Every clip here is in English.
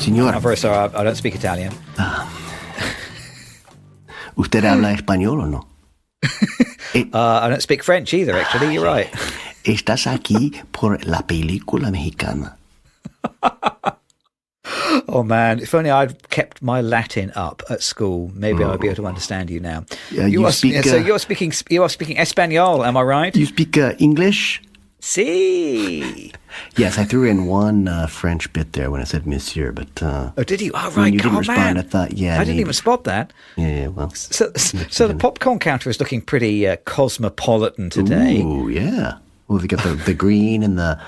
Señor. I'm very sorry, I don't speak Italian. ¿Usted habla español o no? I don't speak French either, actually. You're right. Estás aquí por la película mexicana. Oh, man. If only I'd kept my Latin up at school, maybe I'd be able to understand you now. You are speaking Espanol, am I right? You speak English? Si. Yes, I threw in one French bit there when I said monsieur, but... oh, did you? Oh, right. When you didn't respond, man. I thought, yeah, I didn't even spot that. Yeah, well... So the popcorn counter is looking pretty cosmopolitan today. Ooh, yeah. Well, we got the green and the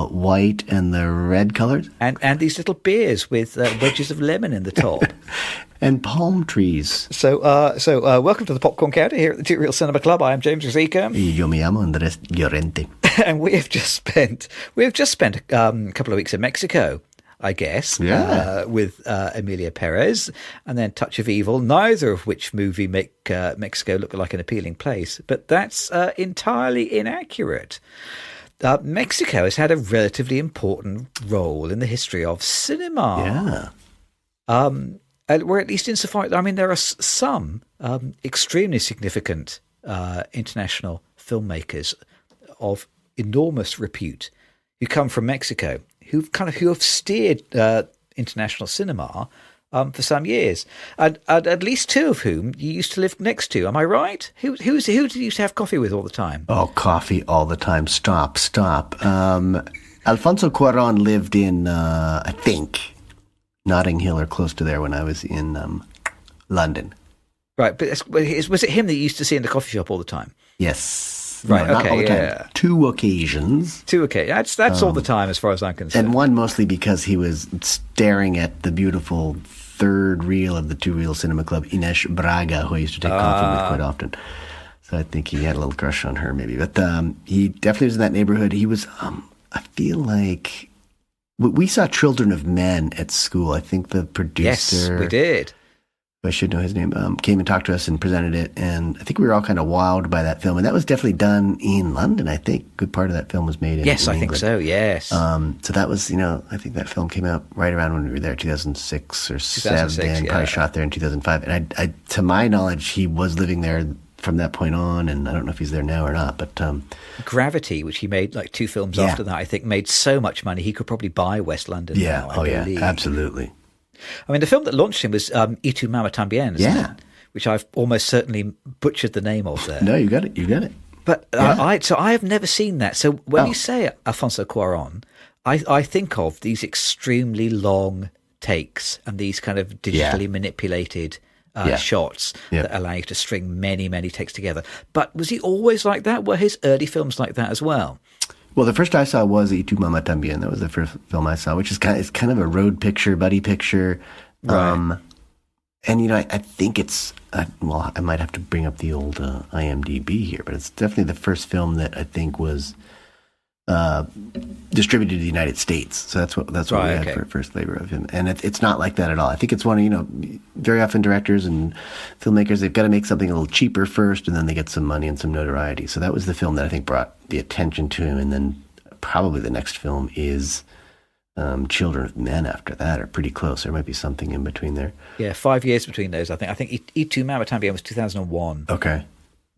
white and the red colors. And these little beers with wedges of lemon in the top. And palm trees. So welcome to the Popcorn Counter here at the Two Reel Cinema Club. I am James Rosica. Yo me llamo Andres Llorente. And we have just spent a couple of weeks in Mexico, I guess, with Emilia Perez, and then Touch of Evil, neither of which movie make Mexico look like an appealing place. But that's entirely inaccurate. Mexico has had a relatively important role in the history of cinema. Yeah. Or at least insofar, I mean, there are some extremely significant international filmmakers of enormous repute who come from Mexico, who have steered international cinema for some years, and at least two of whom you used to live next to. Am I right? Who did you used to have coffee with all the time? Oh, coffee all the time. Stop. Alfonso Cuarón lived in, I think, Notting Hill or close to there when I was in London. Right, but was it him that you used to see in the coffee shop all the time? Yes. Right, no, okay, not all the yeah. time. Two occasions. That's all the time as far as I'm concerned. And one mostly because he was staring at the beautiful third reel of the Two Reel Cinema Club, Ines Braga, who I used to take coffee with quite often. So I think he had a little crush on her maybe. But he definitely was in that neighborhood. He was, I feel like, we saw Children of Men at school. I think the producer... Yes, we did. I should know his name, came and talked to us and presented it. And I think we were all kind of wowed by that film. And that was definitely done in London, I think. A good part of that film was made in Yes, in I England. think so, yes. So that was, I think that film came out right around when we were there, 2006 or 2007. Yeah. Probably shot there in 2005. And I, to my knowledge, he was living there from that point on. And I don't know if he's there now or not. But Gravity, which he made like two films after that, I think made so much money he could probably buy West London now, I believe. Absolutely. I mean, the film that launched him was Y Tu Mama Tambien, isn't it? Which I've almost certainly butchered the name of there. No, you got it. But I have never seen that. So when you say Alfonso Cuarón, I think of these extremely long takes and these kind of digitally manipulated shots that allow you to string many, many takes together. But was he always like that? Were his early films like that as well? Well, the first I saw was Y Tu Mama Tambien. That was the first film I saw, which is kind of a road picture, buddy picture. Right. And, I think it's, I might have to bring up the old IMDb here, but it's definitely the first film that I think was distributed to the United States. So that's what we had for first flavor of him. And it's not like that at all. I think it's one of, very often directors and filmmakers, they've got to make something a little cheaper first, and then they get some money and some notoriety. So that was the film that I think brought the attention to him. And then probably the next film is Children of Men after that, or pretty close. There might be something in between there. Yeah, 5 years between those, I think. I think Y Tu Mama Tambien was 2001. Okay.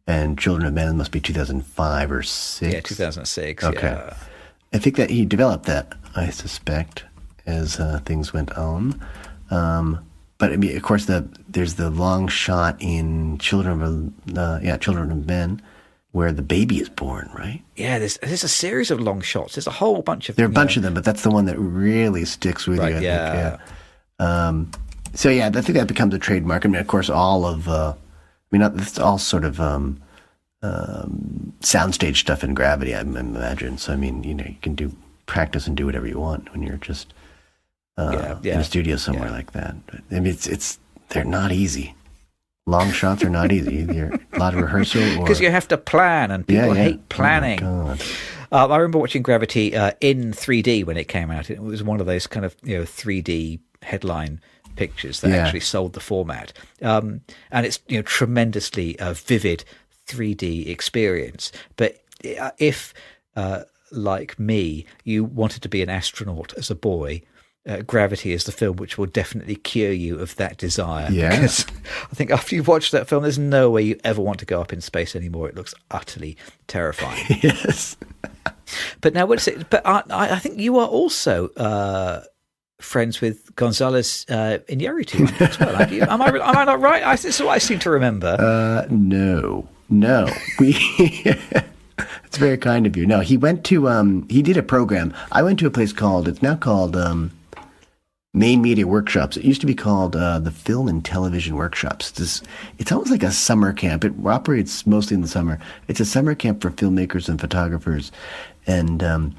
And Children of Men must be 2005 or 6. Yeah, 2006. Okay. Yeah. I think that he developed that, I suspect, as things went on. But I mean, of course, there's the long shot in Children of Men, where the baby is born, right? Yeah, there's a series of long shots. There's a whole bunch of them. There are a bunch of them, but that's the one that really sticks with you. I think, yeah. So I think that becomes a trademark. I mean, of course, all of it's all sort of soundstage stuff in Gravity, I imagine. So I mean, you can practice and do whatever you want when you're just in a studio somewhere like that. But, I mean, they're not easy. Long shots are not easy. Either a lot of rehearsal, because you have to plan, and people hate planning. Oh, God. I remember watching Gravity in 3D when it came out. It was one of those kind of 3D headline pictures that actually sold the format, and it's tremendously vivid 3D experience. But if like me, you wanted to be an astronaut as a boy, Gravity is the film which will definitely cure you of that desire. Yeah. Because I think after you've watched that film, there's no way you ever want to go up in space anymore. It looks utterly terrifying. Yes. But now, what's it? But I think you are also friends with Gonzalez Iñárritu as well. Aren't you? Am I not right? This is what I seem to remember. No. It's very kind of you. No, he went to, he did a program. I went to a place it's now called Maine Media Workshops. It used to be called the Film and Television Workshops. It's almost like a summer camp. It operates mostly in the summer. It's a summer camp for filmmakers and photographers. And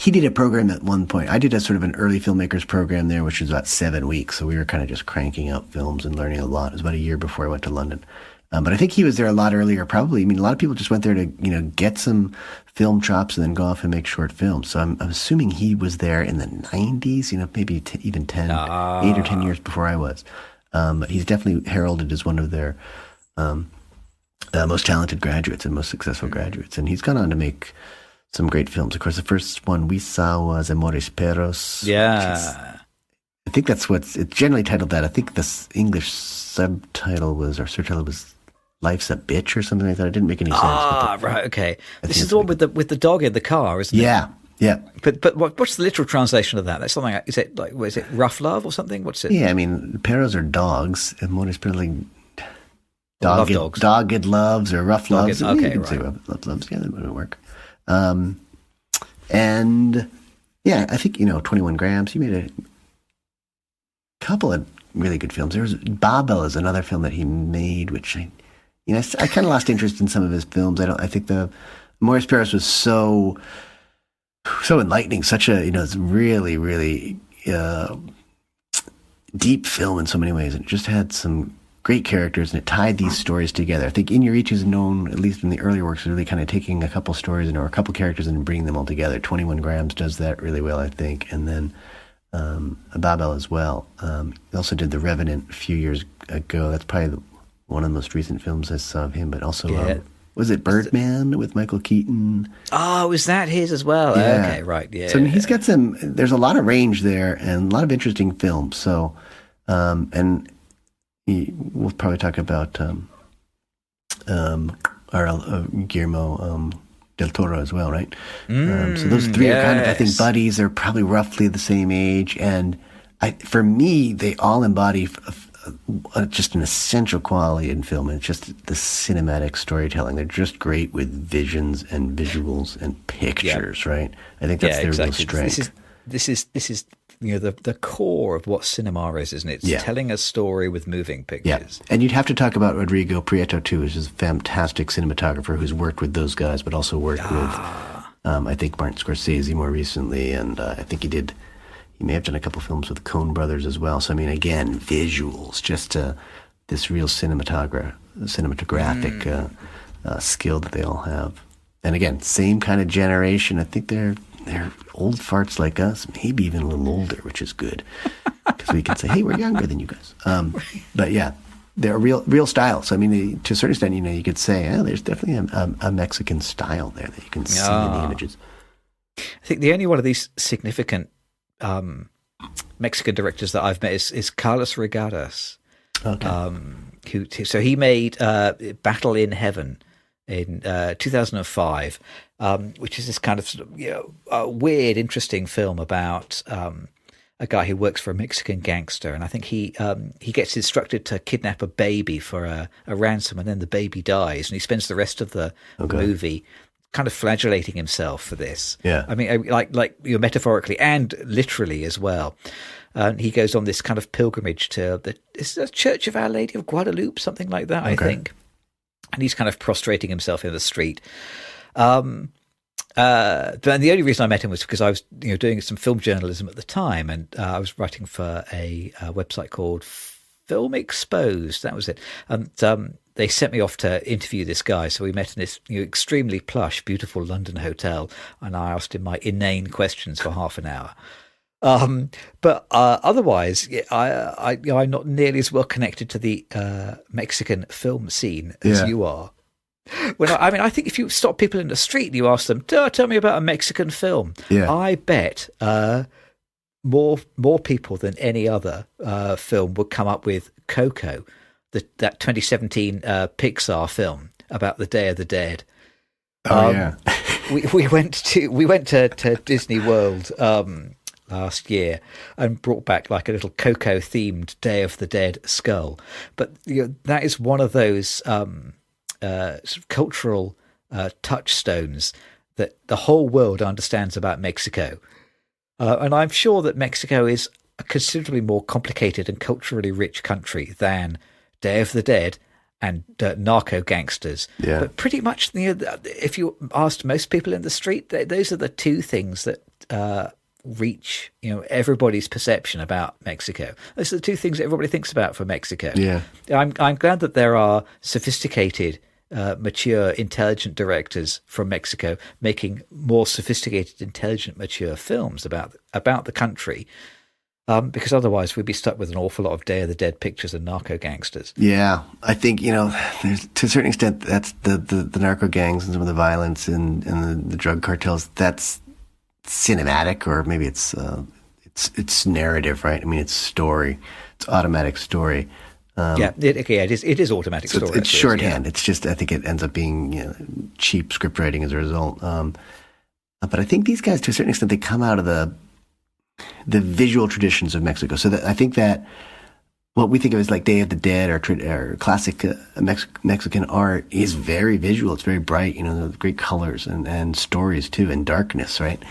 he did a program at one point. I did a sort of an early filmmakers program there, which was about 7 weeks. So we were kind of just cranking out films and learning a lot. It was about a year before I went to London. But I think he was there a lot earlier, probably. I mean, a lot of people just went there to, get some film chops and then go off and make short films. So I'm assuming he was there in the 90s, maybe even 8 or 10 years before I was. But he's definitely heralded as one of their most talented graduates and most successful graduates. And he's gone on to make some great films. Of course, the first one we saw was Amores Perros. Yeah. I think that's it's generally titled that. I think the English subtitle was Life's a Bitch or something like that. It didn't make any sense. Right, okay. This is the one with the dog in the car, isn't it? Yeah. But what's the literal translation of that? That's something. Is it rough love or something? What's it? Yeah, I mean, perros are dogs, and more is probably dogs. Dogged loves or rough loves. Okay, you can right. say rough loves. Yeah, that wouldn't work. And yeah, I think 21 Grams. He made a couple of really good films. There was Babel is another film that he made, which I kind of lost interest in some of his films. I think the Morris Paris was so enlightening, such a really, really deep film in so many ways, and it just had some great characters, and it tied these stories together. I think Iñárritu is known, at least in the earlier works, really kind of taking a couple stories or a couple characters and bringing them all together. 21 Grams does that really well, I think, and then Babel as well. He also did The Revenant a few years ago. That's probably one of the most recent films I saw of him, but also, was it Birdman with Michael Keaton? Oh, was that his as well? Yeah. Okay, right, yeah. So he's got there's a lot of range there and a lot of interesting films. So, and we'll probably talk about our Guillermo del Toro as well, right? So those three are kind of, I think, buddies. They're probably roughly the same age. And for me, they all embody just an essential quality in film, and it's just the cinematic storytelling. They're just great with visions and visuals and pictures, right? I think that's their real strength. This is the core of what cinema is, isn't it? It's telling a story with moving pictures. Yeah. And you'd have to talk about Rodrigo Prieto too, who's a fantastic cinematographer who's worked with those guys, but also worked with I think Martin Scorsese more recently, and I think he may have done a couple films with Coen Brothers as well. So, I mean, again, visuals, just this real cinematographic skill that they all have. And again, same kind of generation. I think they're old farts like us, maybe even a little older, which is good. Because we can say, hey, we're younger than you guys. But yeah, they're real style. So, I mean, to a certain extent, you could say, there's definitely a Mexican style there that you can see in the images. I think the only one of these significant Mexican directors that I've met is Carlos Regadas. Okay. So he made Battle in Heaven in 2005, which is this kind of weird, interesting film about a guy who works for a Mexican gangster, and I think he gets instructed to kidnap a baby for a ransom, and then the baby dies, and he spends the rest of the movie kind of flagellating himself for this. Yeah. I mean, like metaphorically and literally as well. He goes on this kind of pilgrimage to the Church of Our Lady of Guadalupe, something like that, I think. And he's kind of prostrating himself in the street. But the only reason I met him was because I was doing some film journalism at the time, and I was writing for a website called Film Exposed. That was it. And they sent me off to interview this guy. So we met in this extremely plush, beautiful London hotel, and I asked him my inane questions for half an hour. But otherwise, I'm not nearly as well connected to the Mexican film scene as you are. I think if you stop people in the street and you ask them, tell me about a Mexican film, I bet more people than any other film would come up with Coco, that 2017 Pixar film about the Day of the Dead. Oh yeah. we went to Disney World last year and brought back like a little Coco themed Day of the Dead skull. But that is one of those sort of cultural touchstones that the whole world understands about Mexico. And I'm sure that Mexico is a considerably more complicated and culturally rich country than Day of the Dead and narco-gangsters. Yeah. But pretty much, if you asked most people in the street, those are the two things that reach everybody's perception about Mexico. Those are the two things that everybody thinks about for Mexico. Yeah. I'm glad that there are sophisticated, mature, intelligent directors from Mexico making more sophisticated, intelligent, mature films about the country. Because otherwise we'd be stuck with an awful lot of Day of the Dead pictures and narco-gangsters. Yeah, I think, there's, to a certain extent, that's the narco gangs and some of the violence and the drug cartels, that's cinematic, or maybe it's narrative, right? I mean, it's story. It's automatic story. It is automatic so story. It's shorthand. Yeah. It's just, I think it ends up being cheap script writing as a result. But I think these guys, to a certain extent, they come out of the visual traditions of Mexico. So that I think that what we think of as like Day of the Dead or classic Mexican art is very visual. It's very bright, great colors and stories too, and darkness, right?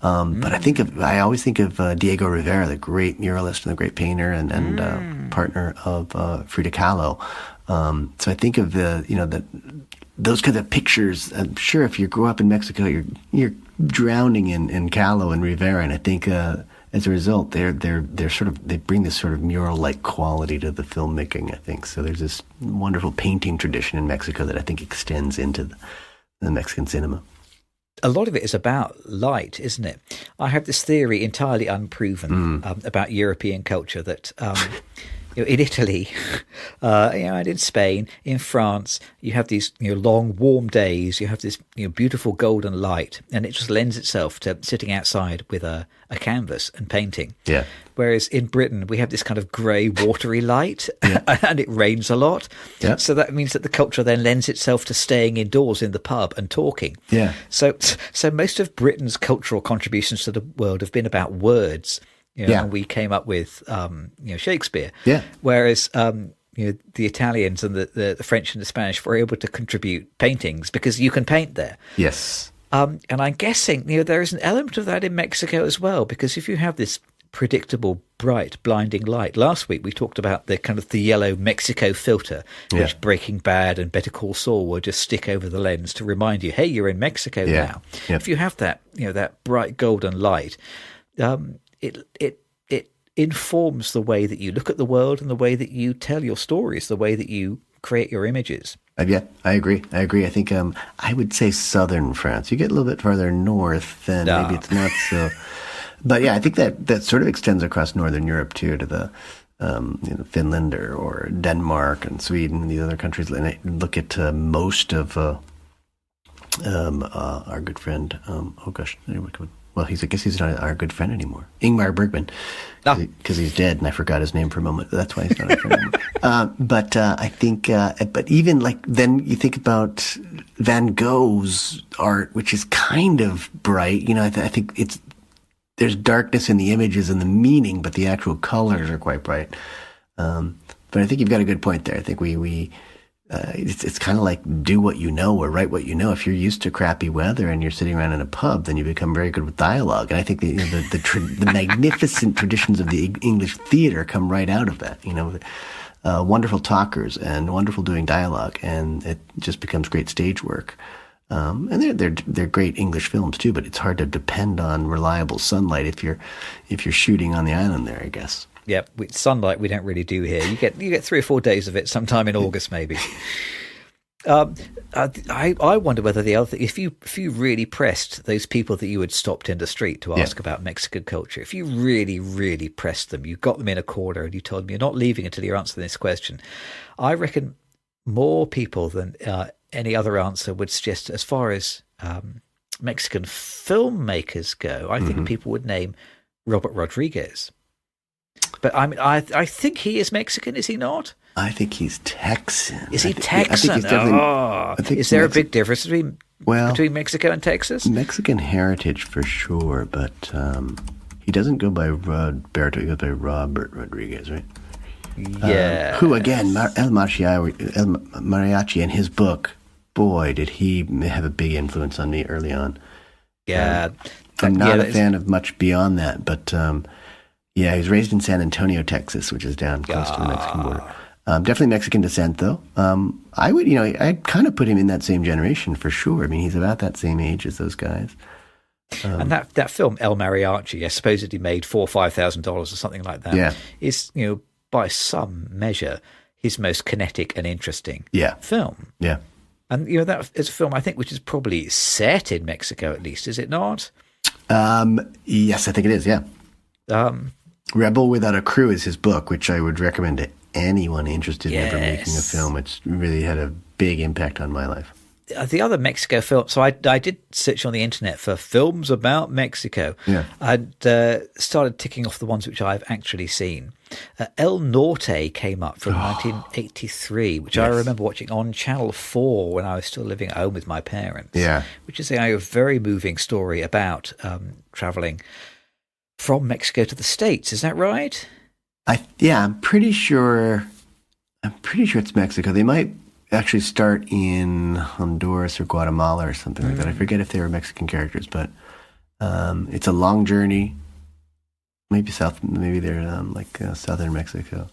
But I always think of Diego Rivera, the great muralist and the great painter and partner of Frida Kahlo. So I think of those kinds of pictures. I'm sure if you grow up in Mexico, you're drowning in Kahlo and Rivera, and I think as a result, they bring this sort of mural-like quality to the filmmaking. I think so. There's this wonderful painting tradition in Mexico that I think extends into the Mexican cinema. A lot of it is about light, isn't it? I have this theory, entirely unproven, about European culture that. In Italy, and in Spain, in France, you have these long, warm days. You have this beautiful golden light, and it just lends itself to sitting outside with a canvas and painting. Yeah. Whereas in Britain, we have this kind of grey, watery light, and it rains a lot. Yeah. So that means that the culture then lends itself to staying indoors in the pub and talking. Yeah. So most of Britain's cultural contributions to the world have been about words. And we came up with Shakespeare. Yeah. Whereas the Italians and the French and the Spanish were able to contribute paintings because you can paint there. Yes. And I'm guessing there is an element of that in Mexico as well, because if you have this predictable, bright, blinding light. Last week we talked about the yellow Mexico filter, which Breaking Bad and Better Call Saul will just stick over the lens to remind you, hey, you're in Mexico now. Yeah. If you have that, that bright golden light, it informs the way that you look at the world and the way that you tell your stories, the way that you create your images. Yeah, I agree. I think I would say southern France. You get a little bit farther north, then maybe it's not so. But yeah, I think that sort of extends across Northern Europe too, to the Finland or Denmark and Sweden and these other countries. And I look at most of our good friend. Well, I guess he's not our good friend anymore. Ingmar Bergman, because he's dead, and I forgot his name for a moment. That's why he's not our friend anymore. But I think, but even then you think about Van Gogh's art, which is kind of bright. I think there's darkness in the images and the meaning, but the actual colors are quite bright. But I think you've got a good point there. I think it's kind of like do what you know or write what you know. If you're used to crappy weather and you're sitting around in a pub, then you become very good with dialogue. And I think the magnificent traditions of the English theater come right out of that. Wonderful talkers and wonderful doing dialogue, and it just becomes great stage work. And they're great English films too. But it's hard to depend on reliable sunlight if you're shooting on the island there, I guess. Yeah, sunlight we don't really do here. You get 3 or 4 days of it sometime in August, maybe. I wonder whether the other thing, if you really pressed those people that you had stopped in the street to ask about Mexican culture, if you really, really pressed them, you got them in a corner and you told them you're not leaving until you answer this question, I reckon more people than any other answer would suggest, as far as Mexican filmmakers go, I think people would name Robert Rodriguez. But I mean, I think he is Mexican, is he not? I think he's Texan. Is he Texan? I think he's definitely, is there a big difference between Mexico and Texas? Mexican heritage for sure, but he doesn't go by Roberto. He goes by Robert Rodriguez, right? Yeah. Who again? El Mariachi in his book. Boy, did he have a big influence on me early on. Yeah. I'm not a fan of much beyond that, but he was raised in San Antonio, Texas, which is down close to the Mexican border. Definitely Mexican descent, though. I would, I'd kind of put him in that same generation for sure. I mean, he's about that same age as those guys. And that film El Mariachi, supposedly made $4,000 or $5,000 or something like that, is by some measure his most kinetic and interesting film. Yeah. And that is a film I think which is probably set in Mexico at least, is it not? Yes, I think it is. Yeah. Rebel Without a Crew is his book, which I would recommend to anyone interested in ever making a film. It's really had a big impact on my life. The other Mexico film, so I did search on the internet for films about Mexico. Yeah. And started ticking off the ones which I've actually seen. El Norte came up from 1983, which I remember watching on Channel 4 when I was still living at home with my parents. Yeah. Which is a very moving story about traveling from Mexico to the States. Is that right? I'm pretty sure it's Mexico. They might actually start in Honduras or Guatemala or something like that. I forget if they were Mexican characters, but it's a long journey. Maybe they're southern Mexico.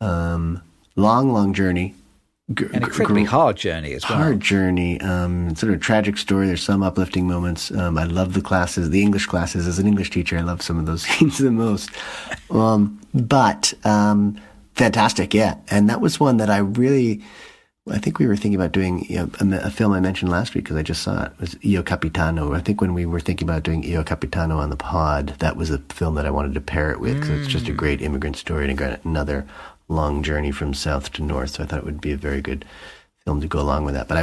Long journey. An incredibly hard journey as well. Hard journey. Sort of a tragic story. There's some uplifting moments. I love the classes, the English classes. As an English teacher, I love some of those scenes the most. But fantastic, yeah. And that was one that I think we were thinking about doing a film I mentioned last week because I just saw it. It was Io Capitano. I think when we were thinking about doing Io Capitano on the pod, that was a film that I wanted to pair it with because it's just a great immigrant story and another long journey from south to north. So I thought it would be a very good film to go along with that. But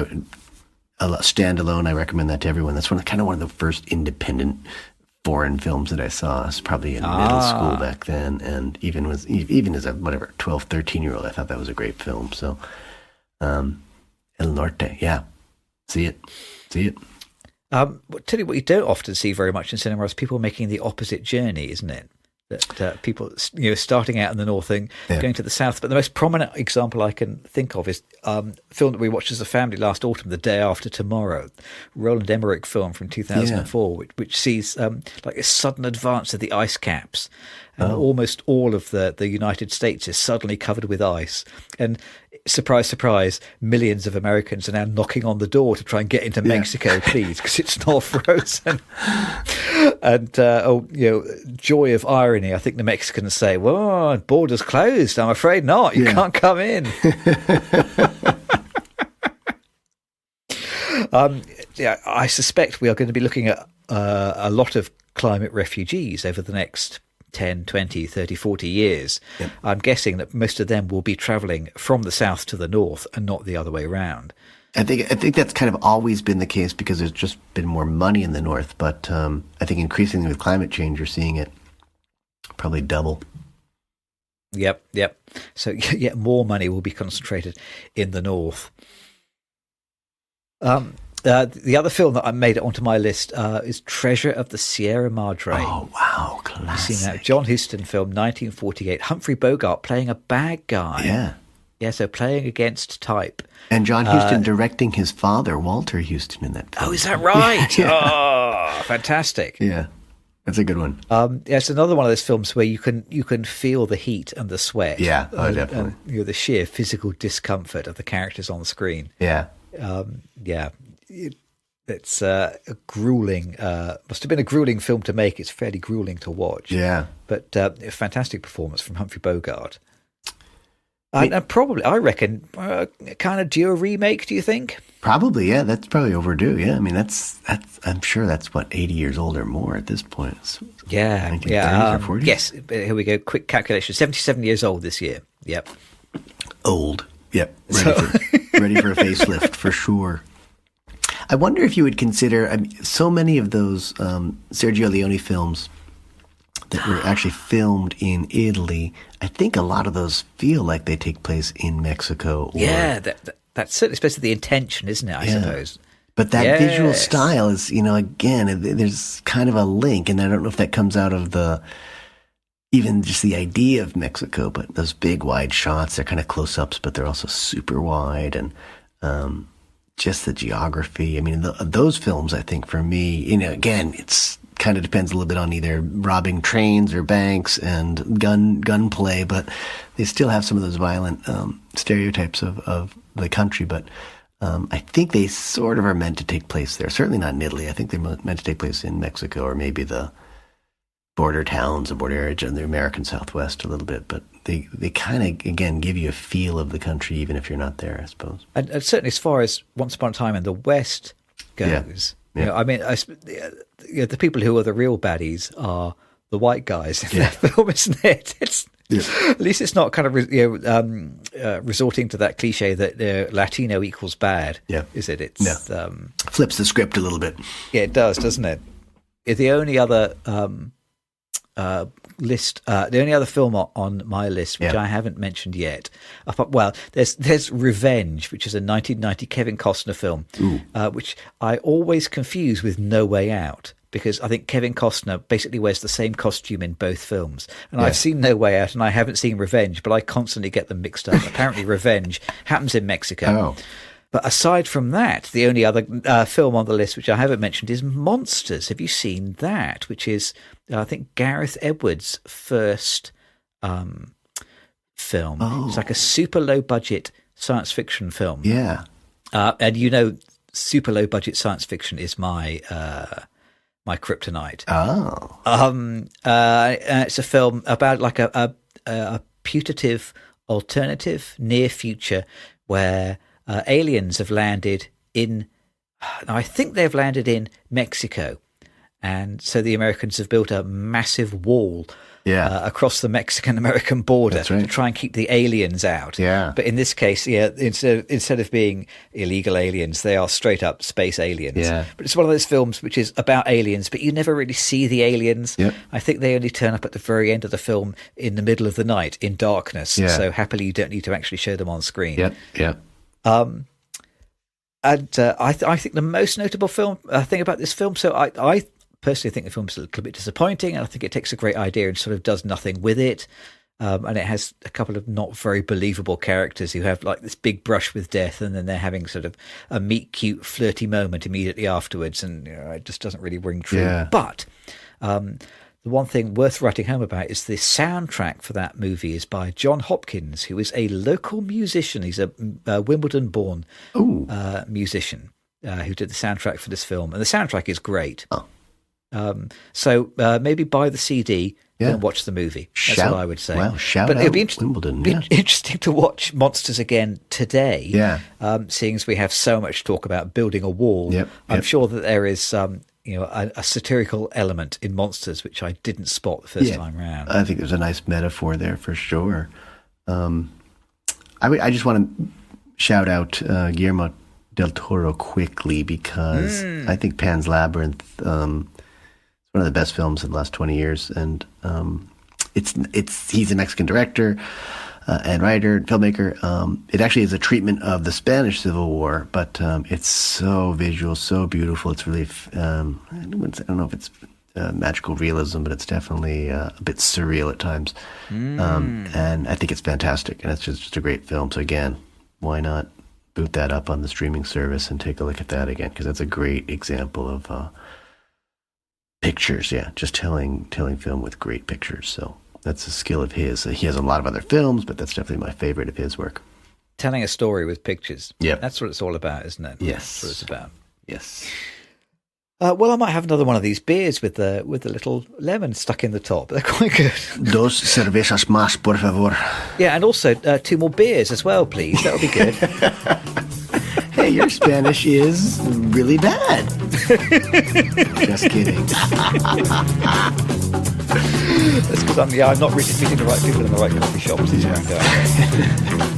standalone, I recommend that to everyone. That's one of the first independent foreign films that I saw. I was probably in middle school back then, and even as a 12, 13-year-old, I thought that was a great film. So. El Norte, yeah. See it. Tell you what you don't often see very much in cinema is people making the opposite journey, isn't it? That people, starting out in the north and going to the south. But the most prominent example I can think of is a film that we watched as a family last autumn, The Day After Tomorrow, Roland Emmerich film from 2004, which sees like a sudden advance of the ice caps. And almost all of the United States is suddenly covered with ice. And surprise, surprise, millions of Americans are now knocking on the door to try and get into Mexico, please, because it's not frozen. And, joy of irony, I think the Mexicans say, well, borders closed. I'm afraid not. You can't come in. I suspect we are going to be looking at a lot of climate refugees over the next 10, 20, 30, 40 years. Yep. I'm guessing that most of them will be traveling from the south to the north and not the other way around. I think that's kind of always been the case because there's just been more money in the north. But I think increasingly with climate change, you're seeing it probably double. Yep. So more money will be concentrated in the north. The other film that I made it onto my list is Treasure of the Sierra Madre. Oh, wow, classic. You've seen that? John Huston film, 1948. Humphrey Bogart playing a bad guy. Yeah, so playing against type. And John Huston directing his father, Walter Huston, in that film. Oh, is that right? Oh, fantastic. Yeah, that's a good one. It's another one of those films where you can feel the heat and the sweat. Yeah, definitely. And, the sheer physical discomfort of the characters on the screen. Yeah. It's a grueling, must have been a grueling film to make. It's fairly grueling to watch. Yeah. But a fantastic performance from Humphrey Bogart. And probably, I reckon, kind of due a remake, do you think? Probably, yeah. That's probably overdue, yeah. I mean, that's I'm sure that's, 80 years old or more at this point. It's 1930s or 40s? Yes, here we go. Quick calculation. 77 years old this year. Yep. Old. Yep. Ready for a facelift, for sure. I wonder if you would consider, so many of those Sergio Leone films that were actually filmed in Italy. I think a lot of those feel like they take place in Mexico. Yeah, that's certainly supposed to be the intention, isn't it, I suppose? But that visual style is, again, there's kind of a link, and I don't know if that comes out of even just the idea of Mexico, but those big wide shots, they're kind of close-ups, but they're also super wide, and just the geography. I mean, those films, I think, for me, again, it's kind of depends a little bit on either robbing trains or banks and gunplay, but they still have some of those violent stereotypes of the country, but I think they sort of are meant to take place there. Certainly not in Italy. I think they're meant to take place in Mexico, or maybe the border towns, the border areas in the American Southwest a little bit, but they kind of, again, give you a feel of the country, even if you're not there, I suppose. And certainly as far as Once Upon a Time in the West goes, I mean, the people who are the real baddies are the white guys in that film, isn't it? At least it's not kind of resorting to that cliche that Latino equals bad, is it? It's flips the script a little bit. Yeah, it does, doesn't it? The only other the only other film on my list, which I haven't mentioned yet, there's Revenge, which is a 1990 Kevin Costner film, which I always confuse with No Way Out, because I think Kevin Costner basically wears the same costume in both films. And I've seen No Way Out and I haven't seen Revenge, but I constantly get them mixed up. Apparently Revenge happens in Mexico. Oh. But aside from that, the only other film on the list, which I haven't mentioned, is Monsters. Have you seen that? Which is, I think, Gareth Edwards' first film. Oh. It's like a super low-budget science fiction film. Yeah. And super low-budget science fiction is my kryptonite. Oh. It's a film about like a putative alternative near future where aliens have landed in, I think they've landed in Mexico. And so the Americans have built a massive wall across the Mexican-American border to try and keep the aliens out. Yeah. But in this case, instead of being illegal aliens, they are straight-up space aliens. Yeah. But it's one of those films which is about aliens, but you never really see the aliens. Yep. I think they only turn up at the very end of the film in the middle of the night in darkness. Yeah. So happily you don't need to actually show them on screen. Yep. And I think the most notable thing about this film, so I personally think the film's a little bit disappointing, and I think it takes a great idea and sort of does nothing with it. And it has a couple of not very believable characters who have like this big brush with death, and then they're having sort of a meet cute flirty moment immediately afterwards, and it just doesn't really ring true. Yeah. But the one thing worth writing home about is the soundtrack for that movie is by John Hopkins, who is a local musician. He's a Wimbledon-born musician who did the soundtrack for this film, and the soundtrack is great. Oh. So maybe buy the CD and watch the movie. That's what I would say. Wow, shout but out it'd be Wimbledon. Interesting to watch Monsters again today. Yeah. Seeing as we have so much talk about building a wall, I'm sure that there is a satirical element in Monsters which I didn't spot the first time around. I think there's a nice metaphor there for sure. I just want to shout out Guillermo del Toro quickly, because I think Pan's Labyrinth is one of the best films of the last 20 years, and he's a Mexican director and writer and filmmaker. It actually is a treatment of the Spanish Civil War, but it's so visual, so beautiful. It's really I don't know if it's magical realism, but it's definitely a bit surreal at times. And I think it's fantastic, and it's just a great film. So again, why not boot that up on the streaming service and take a look at that again, because that's a great example of pictures. Just telling film with great pictures. So that's a skill of his. He has a lot of other films, but that's definitely my favorite of his work. Telling a story with pictures. Yeah, that's what it's all about, isn't it? Yes, that's what it's about. Yes. Well, I might have another one of these beers with the little lemon stuck in the top. They're quite good. Dos cervezas más, por favor. Yeah, and also 2 more beers as well, please. That would be good. Hey, your Spanish is really bad. Just kidding. That's because I'm not really meeting the right people in the right coffee shops. Is where I'm going.